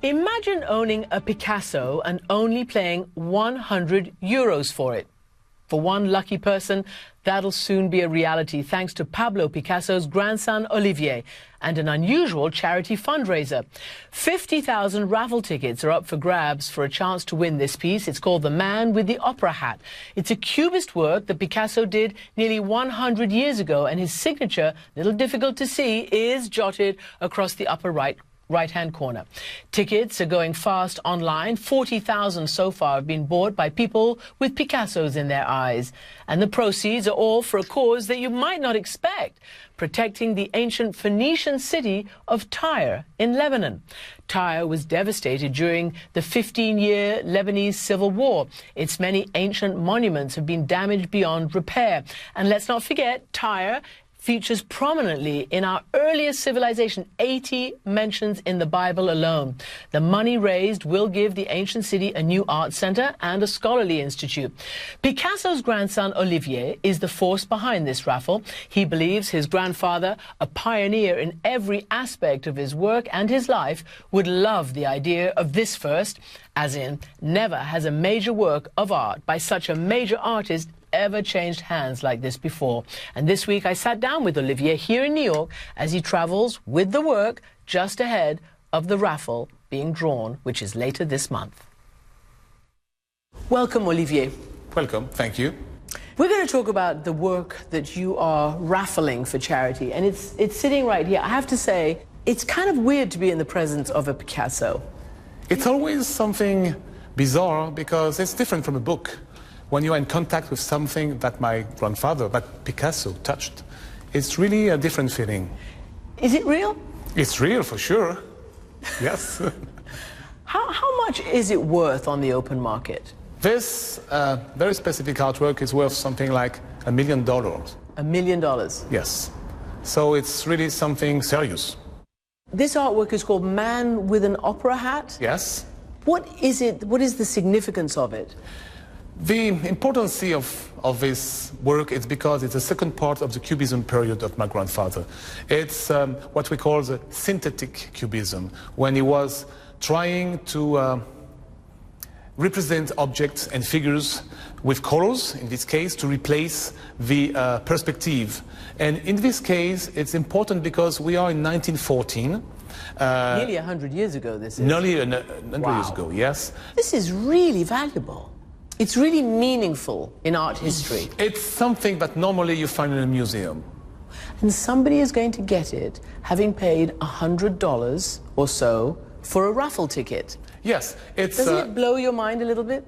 Imagine owning a Picasso and only paying €100 for it. For one lucky person, that'll soon be a reality thanks to Pablo Picasso's grandson, Olivier, and an unusual charity fundraiser. 50,000 raffle tickets are up for grabs for a chance to win this piece. It's called The Man with the Opera Hat. It's a cubist work that Picasso did nearly 100 years ago, and his signature, a little difficult to see, is jotted across the upper right-hand corner. Tickets are going fast online. 40,000 so far have been bought by people with Picassos in their eyes. And the proceeds are all for a cause that you might not expect, protecting the ancient Phoenician city of Tyre in Lebanon. Tyre was devastated during the 15-year Lebanese civil war. Its many ancient monuments have been damaged beyond repair. And let's not forget, Tyre features prominently in our earliest civilization, 80 mentions in the Bible alone. The money raised will give the ancient city a new art center and a scholarly institute. Picasso's grandson, Olivier, is the force behind this raffle. He believes his grandfather, a pioneer in every aspect of his work and his life, would love the idea of this first, as in, never has a major work of art by such a major artist ever changed hands like this before. And this week I sat down with Olivier here in New York as he travels with the work just ahead of the raffle being drawn, which is later this month. Welcome, Olivier. Welcome, thank you. We're going to talk about the work that you are raffling for charity, and it's sitting right here. I have to say, it's kind of weird to be in the presence of a Picasso. It's always something bizarre because it's different from a book. When you're in contact with something that my grandfather, that Picasso, touched, it's really a different feeling. Is it real? It's real, for sure. Yes. How much is it worth on the open market? This very specific artwork is worth something like $1 million. $1 million? Yes. So it's really something serious. This artwork is called Man with an Opera Hat? Yes. What is it? What is the significance of it? The importance of this work is because it's the second part of the Cubism period of my grandfather. It's what we call the synthetic Cubism, when he was trying to represent objects and figures with colors, in this case, to replace the perspective. And in this case, it's important because we are in 1914. Nearly 100 years ago, this is. Nearly 100 years ago, yes. This is really valuable. It's really meaningful in art history. It's something that normally you find in a museum. And somebody is going to get it having paid $100 or so for a raffle ticket. Yes, it's... Doesn't it blow your mind a little bit?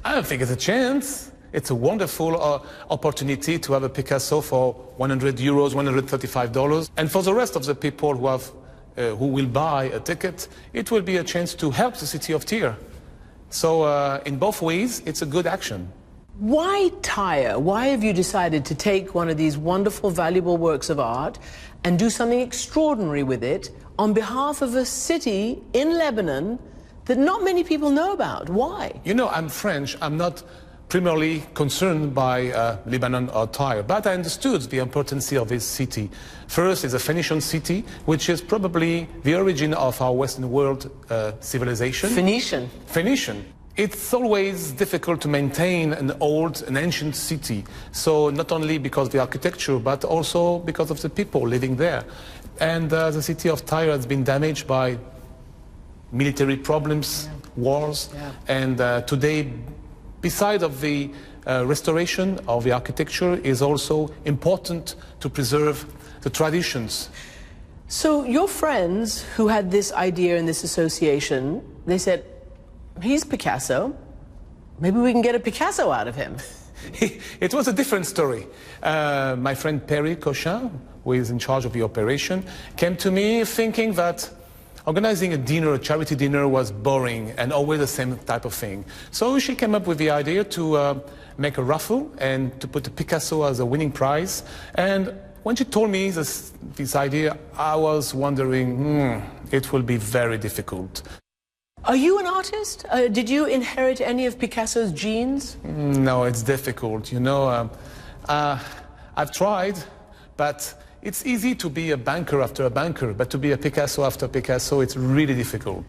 I don't think it's a chance. It's a wonderful opportunity to have a Picasso for €100, $135. And for the rest of the people who will buy a ticket, it will be a chance to help the city of Tyre. So in both ways, it's a good action. Why Tyre? Why have you decided to take one of these wonderful, valuable works of art and do something extraordinary with it on behalf of a city in Lebanon that not many people know about? Why? You know, I'm French. I'm not primarily concerned by Lebanon or Tyre, but I understood the importance of this city. First, it's a Phoenician city, which is probably the origin of our Western world civilization. Phoenician. Phoenician. It's always difficult to maintain an ancient city. So not only because of the architecture, but also because of the people living there. And the city of Tyre has been damaged by military problems, wars, and today, beside of the restoration of the architecture, is also important to preserve the traditions. So your friends who had this idea and this association, they said, he's Picasso, maybe we can get a Picasso out of him. It was a different story. My friend Perry Cochin, who is in charge of the operation, came to me thinking that organizing a dinner, a charity dinner, was boring and always the same type of thing. So she came up with the idea to make a raffle and to put a Picasso as a winning prize. And when she told me this idea, I was wondering, it will be very difficult. Are you an artist? Did you inherit any of Picasso's genes? No, it's difficult. You know, I've tried, but it's easy to be a banker after a banker, but to be a Picasso after Picasso, it's really difficult.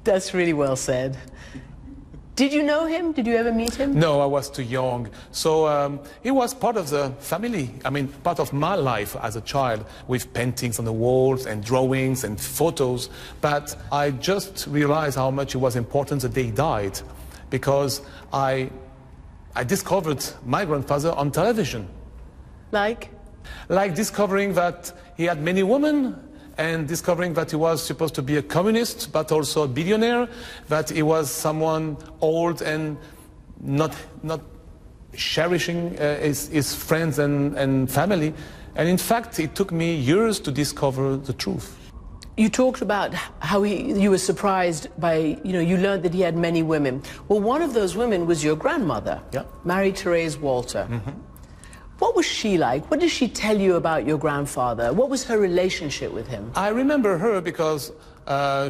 That's really well said. Did you know him? Did you ever meet him? No, I was too young. So he was part of the family. I mean, part of my life as a child, with paintings on the walls and drawings and photos. But I just realized how much it was important the day he died, because I discovered my grandfather on television. Like? Like discovering that he had many women, and discovering that he was supposed to be a communist, but also a billionaire, that he was someone old and not cherishing his friends and family. And in fact, it took me years to discover the truth. You talked about how you were surprised by, you learned that he had many women. Well, one of those women was your grandmother, yeah. Marie-Thérèse Walter. Mm-hmm. What was she like? What did she tell you about your grandfather? What was her relationship with him? I remember her because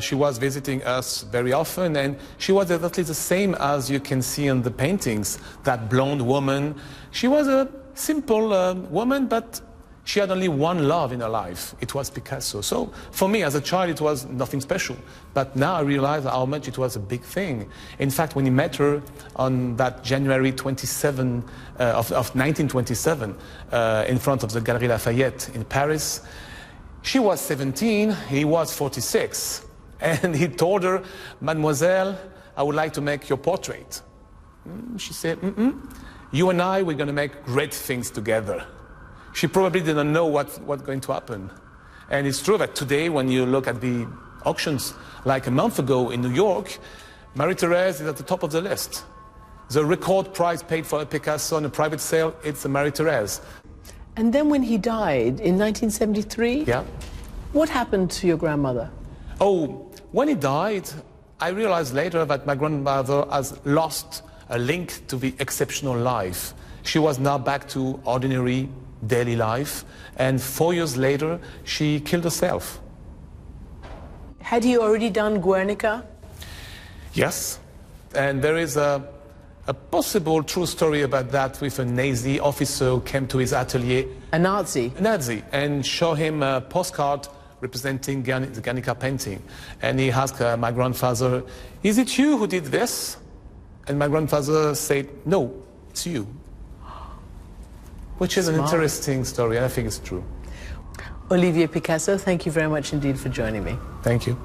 she was visiting us very often, and she was exactly the same as you can see in the paintings, that blonde woman. She was a simple woman, but she had only one love in her life. It was Picasso. So for me, as a child, it was nothing special. But now I realize how much it was a big thing. In fact, when he met her on that January 27 of 1927 in front of the Galeries Lafayette in Paris, she was 17, he was 46. And he told her, "Mademoiselle, I would like to make your portrait." She said, "You and I, we're going to make great things together." She probably didn't know what's going to happen. And it's true that today, when you look at the auctions, like a month ago in New York, Marie-Thérèse is at the top of the list. The record price paid for a Picasso on a private sale, it's a Marie-Thérèse. And then when he died in 1973, yeah. What happened to your grandmother? Oh, when he died, I realized later that my grandmother has lost a link to the exceptional life. She was now back to ordinary daily life, and 4 years later she killed herself. Had he already done Guernica? Yes, and there is a possible true story about that, with a Nazi officer who came to his atelier. A Nazi? A Nazi, and show him a postcard representing the Guernica painting. And he asked my grandfather, "Is it you who did this?" And my grandfather said, "No, it's you." Which is an interesting story, and I think it's true. Olivier Picasso, thank you very much indeed for joining me. Thank you.